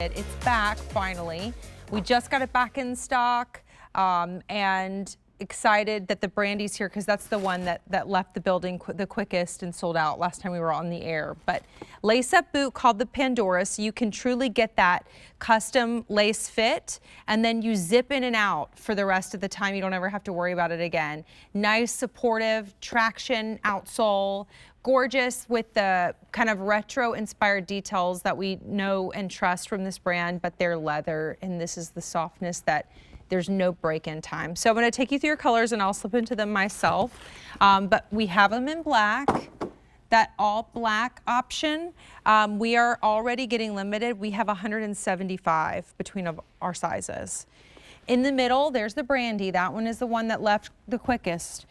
It's back finally. We just got it back in stock, and excited that the brandy's here because that's the one that left the building the quickest and sold out last time we were on the air. But lace-up boot called the Pandora, so you can truly get that custom lace fit, and then you zip in and out for the rest of the time. You don't ever have to worry about it again. Nice, supportive traction outsole. Gorgeous with the kind of retro inspired details that we know and trust from this brand, but they're leather, and this is the softness that there's no break-in time. So I'm going to take you through your colors and I'll slip into them myself. But we have them in black, that all black option. We are already getting limited. We have 175 between our sizes. In the middle, there's the brandy. That one is the one that left the quickest.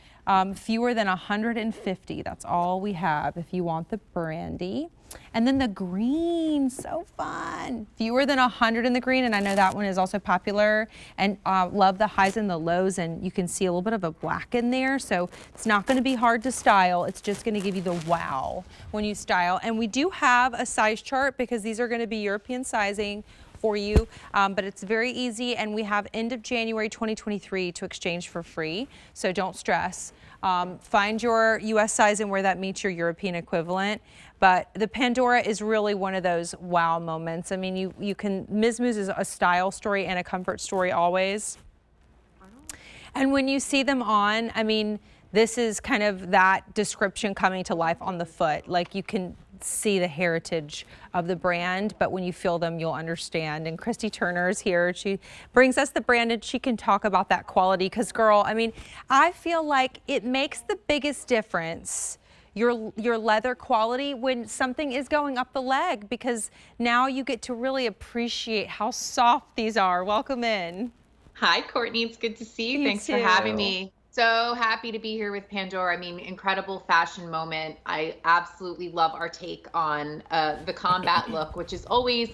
Fewer than 150, that's all we have if you want the brandy. And then the green, so fun. Fewer than 100 in the green, and I know that one is also popular. And love the highs and the lows, and you can see a little bit of a black in there, so it's not gonna be hard to style. It's just gonna give you the wow when you style. And we do have a size chart because these are gonna be European sizing for you, but it's very easy, and we have end of January 2023 to exchange for free, so don't stress. Find your US size and where that meets your European equivalent, but the Pandora is really one of those wow moments. I mean, you can, Miz Mooz is a style story and a comfort story always, and when you see them on, I mean, this is kind of that description coming to life on the foot. Like, you can see the heritage of the brand, but when you feel them, you'll understand. And Christy Turner is here. She brings us the brand, and she can talk about that quality. Because, girl, I mean, I feel like it makes the biggest difference, your leather quality, when something is going up the leg, because now you get to really appreciate how soft these are. Welcome in. Hi, Courtney. It's good to see you. Thanks for having me. So happy to be here with Pandora. I mean, incredible fashion moment. I absolutely love our take on the combat look, which is always,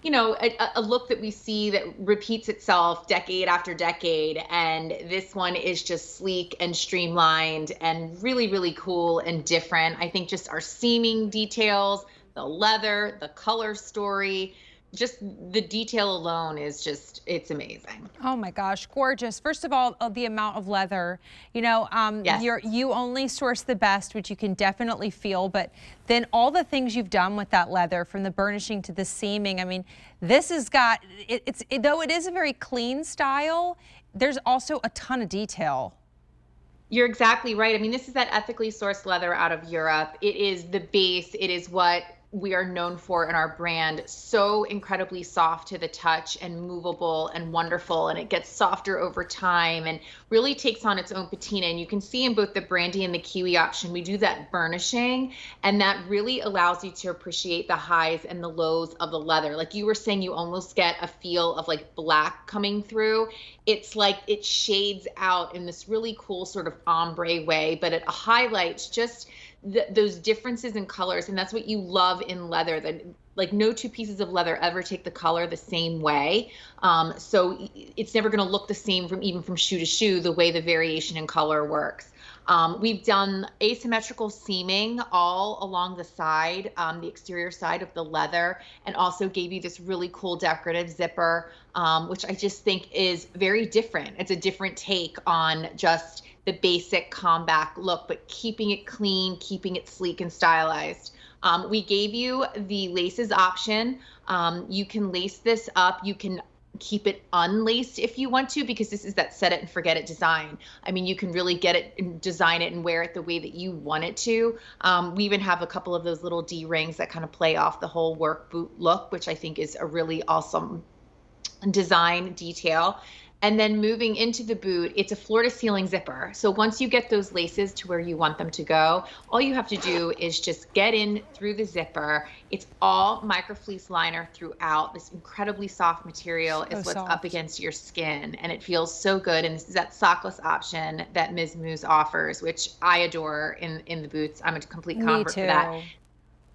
you know, a look that we see that repeats itself decade after decade. And this one is just sleek and streamlined and really, really cool and different. I think just our seaming details, the leather, the color story, just the detail alone is just, it's amazing. Oh my gosh, gorgeous. First of all, the amount of leather, you know, Yes. you only source the best, which you can definitely feel, but then all the things you've done with that leather, from the burnishing to the seaming, I mean, this has got, though it is a very clean style, there's also a ton of detail. You're exactly right. I mean, this is that ethically sourced leather out of Europe. It is the base. It is what we are known for in our brand. So incredibly soft to the touch and movable and wonderful. And it gets softer over time and really takes on its own patina. And you can see in both the brandy and the kiwi option, we do that burnishing, and that really allows you to appreciate the highs and the lows of the leather. Like you were saying, you almost get a feel of like black coming through. It's like it shades out in this really cool sort of ombre way, but it highlights just those differences in colors. And that's what you love in leather, that like no two pieces of leather ever take the color the same way. So it's never going to look the same even from shoe to shoe, the way the variation in color works. We've done asymmetrical seaming all along the side, the exterior side of the leather, and also gave you this really cool decorative zipper, which I just think is very different. It's a different take on just the basic combat look, but keeping it clean, keeping it sleek and stylized. We gave you the laces option. You can lace this up. You can keep it unlaced if you want to, because this is that set it and forget it design. I mean, you can really get it and design it and wear it the way that you want it to. We even have a couple of those little D rings that kind of play off the whole work boot look, which I think is a really awesome design detail. And then moving into the boot, it's a floor to ceiling zipper. So once you get those laces to where you want them to go, all you have to do is just get in through the zipper. It's all microfleece liner throughout. This incredibly soft material is what's up against your skin, and it feels so good. And this is that sockless option that Miz Mooz offers, which I adore in the boots. I'm a complete convert for that.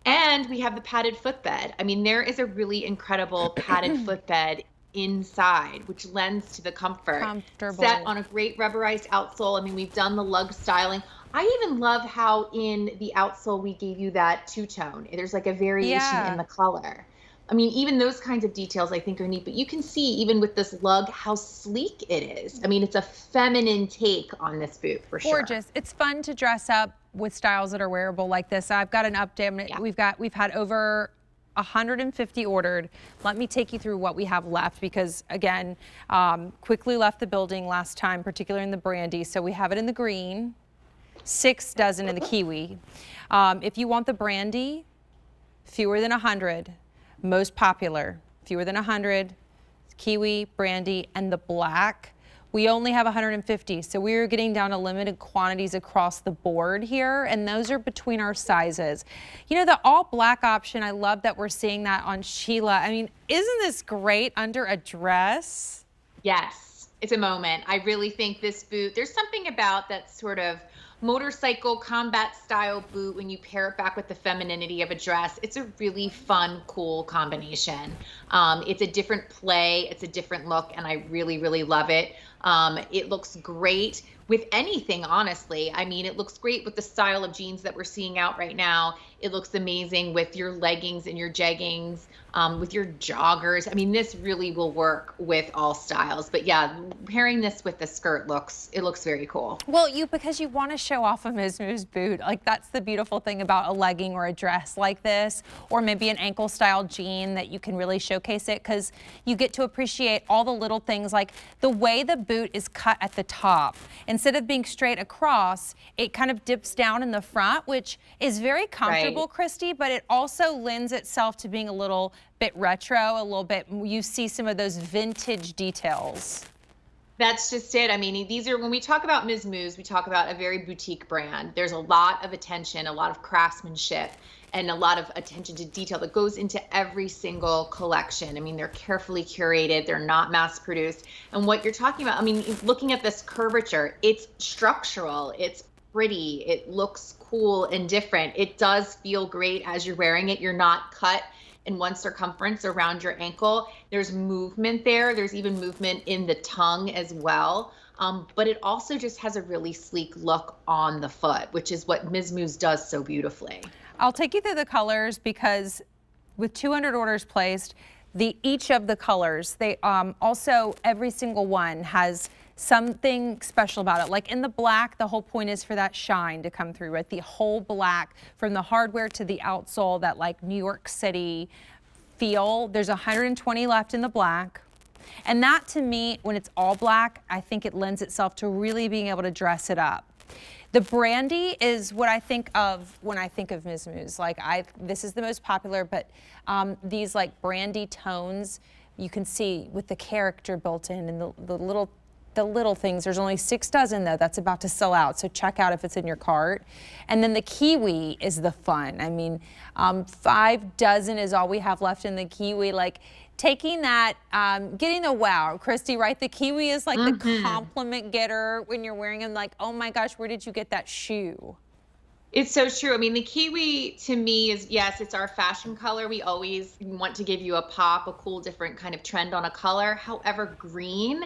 And we have the padded footbed. I mean, there is a really incredible padded footbed inside, which lends to the comfort. Set on a great rubberized outsole. I mean, we've done the lug styling. I even love how in the outsole we gave you that two-tone. There's like a variation in the color. I mean, even those kinds of details I think are neat, but you can see even with this lug how sleek it is. I mean, it's a feminine take on this boot for sure. Gorgeous. It's fun to dress up with styles that are wearable like this. I've got an update. Yeah. We've had over 150 ordered. Let me take you through what we have left because again, quickly left the building last time, particularly in the brandy. So we have it in the green, 6 dozen in the kiwi. If you want the brandy, fewer than 100. Most popular, fewer than 100, kiwi, brandy, and the black. We only have 150, so we're getting down to limited quantities across the board here, and those are between our sizes. You know, the all black option, I love that we're seeing that on Sheila. I mean, isn't this great under a dress? Yes, it's a moment. I really think this boot, there's something about that sort of motorcycle combat style boot when you pair it back with the femininity of a dress. It's a really fun, cool combination. It's a different play, it's a different look, and I really, really love it. It looks great with anything, honestly. I mean, it looks great with the style of jeans that we're seeing out right now. It looks amazing with your leggings and your jeggings, with your joggers. I mean, this really will work with all styles. But yeah, pairing this with the skirt looks very cool. Well, because you want to show off a Miz Mooz boot. Like, that's the beautiful thing about a legging or a dress like this, or maybe an ankle style jean that you can really showcase it because you get to appreciate all the little things like the way the boot is cut at the top. Instead of being straight across, it kind of dips down in the front, which is very comfortable, right, Christy, but it also lends itself to being a little bit retro, a little bit, you see some of those vintage details. That's just it. I mean, these are, when we talk about Miz Mooz, we talk about a very boutique brand. There's a lot of attention, a lot of craftsmanship, and a lot of attention to detail that goes into every single collection. I mean, they're carefully curated, they're not mass produced. And what you're talking about, I mean, looking at this curvature, it's structural, it's pretty, it looks cool and different. It does feel great as you're wearing it. You're not cut in one circumference around your ankle. There's movement there. There's even movement in the tongue as well. But it also just has a really sleek look on the foot, which is what Miz Mooz does so beautifully. I'll take you through the colors because with 200 orders placed, each of the colors, they also, every single one has something special about it. Like in the black, the whole point is for that shine to come through, right? The whole black from the hardware to the outsole, that like New York City feel. There's 120 left in the black. And that to me, when it's all black, I think it lends itself to really being able to dress it up. The brandy is what I think of when I think of Miz Mooz. Like this is the most popular, but these like brandy tones, you can see with the character built in and the little things. There's only 6 dozen though. That's about to sell out. So check out if it's in your cart. And then the kiwi is the fun. I mean, 5 dozen is all we have left in the kiwi. Like taking that, getting the wow, Christy, right? The kiwi is like the compliment getter when you're wearing them. Like, oh my gosh, where did you get that shoe? It's so true. I mean, the kiwi to me is, yes, it's our fashion color. We always want to give you a pop, a cool, different kind of trend on a color. However, green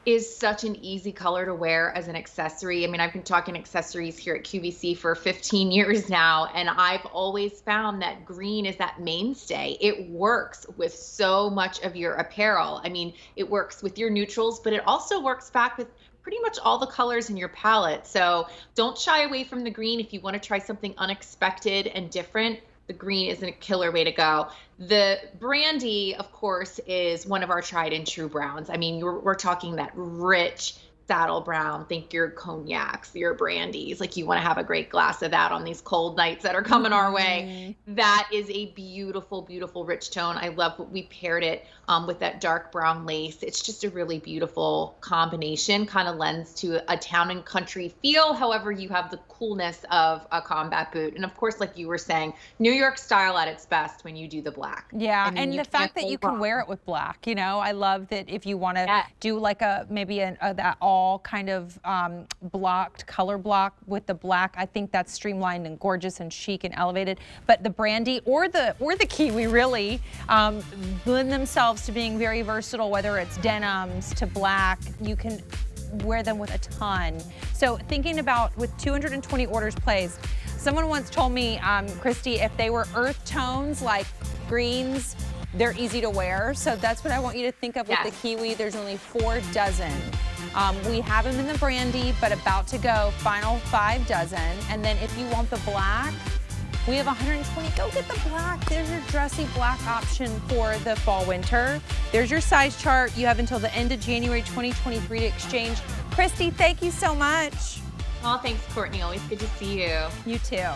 is such an easy color to wear as an accessory. I mean, I've been talking accessories here at QVC for 15 years now, and I've always found that green is that mainstay. It works with so much of your apparel. I mean, it works with your neutrals, but it also works back with pretty much all the colors in your palette. So don't shy away from the green if you want to try something unexpected and different. The green is a killer way to go. The brandy, of course, is one of our tried and true browns. I mean, we're talking that rich saddle brown. Think your cognacs, your brandies. Like you want to have a great glass of that on these cold nights that are coming our way. That is a beautiful, beautiful rich tone. I love what we paired it with that dark brown lace. It's just a really beautiful combination, kind of lends to a town and country feel. However, you have the coolness of a combat boot. And of course, like you were saying, New York style at its best when you do the black. Yeah, I mean, and the fact that you can wear it with black, you know, I love that if you want to do like that all kind of blocked color block with the black, I think that's streamlined and gorgeous and chic and elevated. But the brandy or the kiwi really blend themselves to being very versatile, whether it's denims to black. You can wear them with a ton. So thinking about with 220 orders placed, someone once told me, Christy, if they were earth tones like greens, they're easy to wear. So that's what I want you to think of with the kiwi. There's only 4 dozen. We have them in the brandy, but about to go, final 5 dozen. And then if you want the black, we have 120. Go get the black. There's your dressy black option for the fall winter. There's your size chart. You have until the end of January 2023 to exchange. Christy, thank you so much. Oh, thanks, Courtney. Always good to see you. You too.